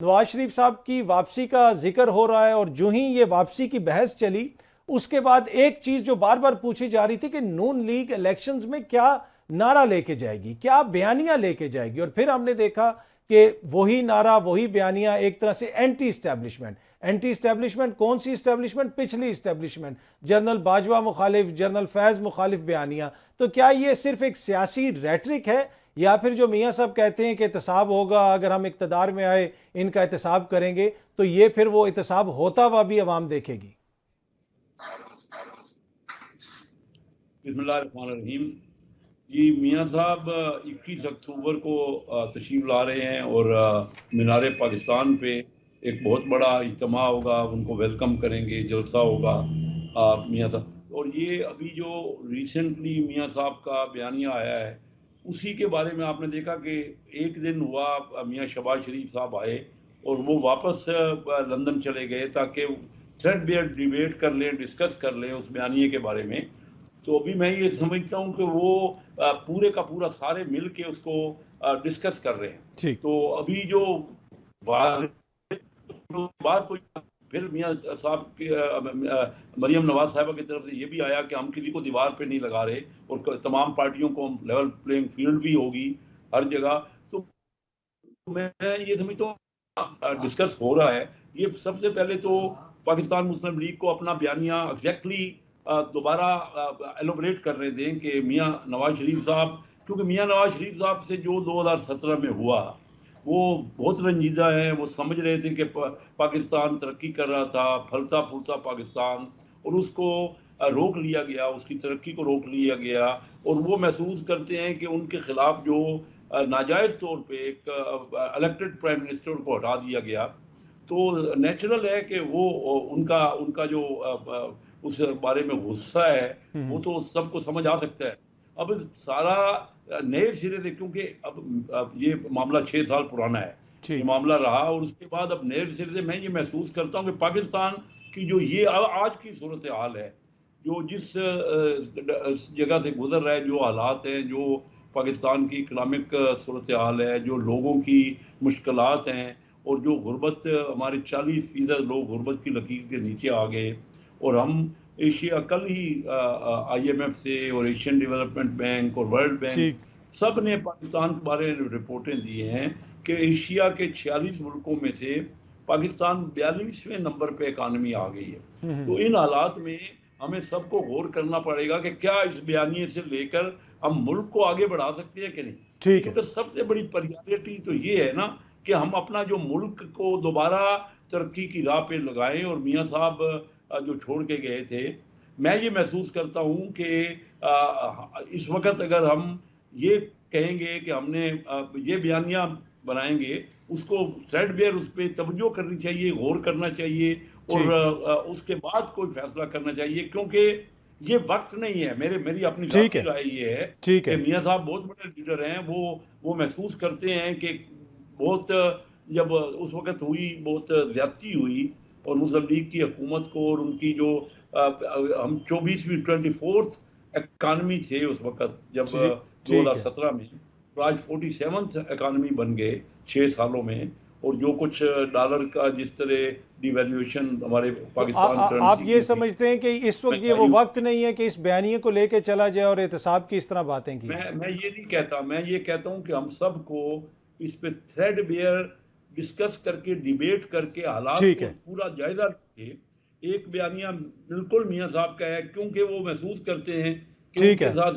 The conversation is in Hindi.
नवाज शरीफ साहब की वापसी का जिक्र हो रहा है और जो ही ये वापसी की बहस चली उसके बाद एक चीज जो बार बार पूछी जा रही थी कि नून लीग इलेक्शंस में क्या नारा लेके जाएगी, क्या बयानियां लेके जाएगी। और फिर हमने देखा कि वही नारा वही बयानियां, एक तरह से एंटी इस्टेब्लिशमेंट। एंटी इस्टेब्लिशमेंट कौन सी इस्टेब्लिशमेंट? पिछली इस्टेब्लिशमेंट, जनरल बाजवा मुखालिफ, जनरल फैज मुखालिफ बयानियां। तो क्या ये सिर्फ एक सियासी रेटरिक है या फिर जो मियाँ साहब कहते हैं कि एहतसाब होगा, अगर हम इक़्तिदार में आए इनका एहतसाब करेंगे, तो ये फिर वो एहतसाब होता हुआ भी अवाम देखेगी? बिस्मिल्लाहिर्रहमानिर्रहीम। जी, मियाँ साहब 21 अक्टूबर को तशरीफ़ ला रहे हैं और मीनार पाकिस्तान पे एक बहुत बड़ा इज्तिमा होगा, उनको वेलकम करेंगे, जलसा होगा मियाँ साहब। और ये अभी जो रिसेंटली मियाँ साहब का बयानिया आया है, उसी के बारे में आपने देखा कि एक दिन हुआ मियाँ शहबाज शरीफ साहब आए और वो वापस लंदन चले गए ताकि थ्रेडबेयर डिबेट कर लें, डिस्कस कर लें उस बयानिए के बारे में। तो अभी मैं ये समझता हूँ कि वो पूरे का पूरा सारे मिल के उसको डिस्कस कर रहे हैं। ठीक। तो अभी जो बात कोई फिर मियाँ साहब की मरियम नवाज साहिबा की तरफ से ये भी आया कि हम किसी को दीवार पे नहीं लगा रहे और तमाम पार्टियों को लेवल प्लेइंग फील्ड भी होगी हर जगह। तो मैं ये समझता हूँ डिस्कस हो रहा है। ये सबसे पहले तो पाकिस्तान मुस्लिम लीग को अपना बयानिया एग्जैक्टली दोबारा एलोबरेट करने दें कि मियाँ नवाज शरीफ साहब, क्योंकि मियाँ नवाज शरीफ साहब से जो 2017 में हुआ वो बहुत रंजीदा है। वो समझ रहे थे कि पाकिस्तान तरक्की कर रहा था, फलता फूलता पाकिस्तान, और उसको रोक लिया गया, उसकी तरक्की को रोक लिया गया। और वो महसूस करते हैं कि उनके खिलाफ जो नाजायज़ तौर पे एक इलेक्टेड प्राइम मिनिस्टर को हटा दिया गया, तो नेचुरल है कि वो उनका उनका जो उस बारे में गुस्सा है वो तो सबको समझ आ सकता है। अब सारा नए सिरे से, क्योंकि अब ये मामला 6 साल पुराना है, ये ठीक। मामला रहा, और उसके बाद अब नए सिरे से मैं ये महसूस करता हूँ कि पाकिस्तान की जो ये आज की सूरत हाल है, जो जिस जगह से गुजर रहा है, जो हालात हैं, जो पाकिस्तान की इकनॉमिक सूरत हाल है, जो लोगों की मुश्किलात हैं, और जो गुर्बत, हमारे 40% लोग गुर्बत की लकीर के नीचे आ गए। और हम एशिया कल ही IMF से और एशियन डेवलपमेंट बैंक और वर्ल्ड बैंक ठीक। सब ने पाकिस्तान के बारे में रिपोर्टें दी हैं कि एशिया के 46 मुल्कों में से पाकिस्तान 42वें नंबर पे इकानमी आ गई है। तो इन हालात में हमें सबको गौर करना पड़ेगा कि क्या इस बयानिए से लेकर हम मुल्क को आगे बढ़ा सकते हैं कि नहीं। ठीक है। क्योंकि सबसे बड़ी प्रायोरिटी तो ये है ना कि हम अपना जो मुल्क को दोबारा तरक्की की राह पे लगाएं। और मियाँ साहब जो छोड़ के गए थे, मैं ये महसूस करता हूँ कि इस वक्त अगर हम ये कहेंगे कि हमने ये बयानिया बनाएंगे, उसको थ्रेडबेयर उस पर तवज्जो करनी चाहिए, गौर करना चाहिए, और ठीक। उसके बाद कोई फैसला करना चाहिए। क्योंकि ये वक्त नहीं है। मेरी अपनी ठीक जाती है। राय ये है ठीक कि है। मियाँ साहब बहुत बड़े लीडर हैं। वो महसूस करते हैं कि बहुत, जब उस वक्त हुई, बहुत ज्यादती हुई और मुस्लिम लीग की हुकूमत को, और उनकी जो हम 24वीं 24th इकानमी थे उस वक्त, जब ठीक। ठीक है। 2017 में, तो आज 47th इकानमी बन गए 6 सालों में। और जो कुछ डॉलर का जिस तरह डिवैल्यूएशन हमारे तो पाकिस्तान आप करेंसी ये की हुई, समझते हैं कि इस वक्त ये वो महंगाई, वक्त नहीं है कि इस बयानिए को लेके चला जाए और एहतसाब की इस तरह बातें की जाए? मैं ये नहीं कहता, मैं ये कहता हूं कि हम सबको इस पे थ्रेड बेयर डिस्कस करके, डिबेट करके, हालात ठीक को है। पूरा जायजा लेके एक बयानिया बिल्कुल मियाँ साहब का है, क्योंकि वो महसूस करते हैं कि ठीक उनके है। साथ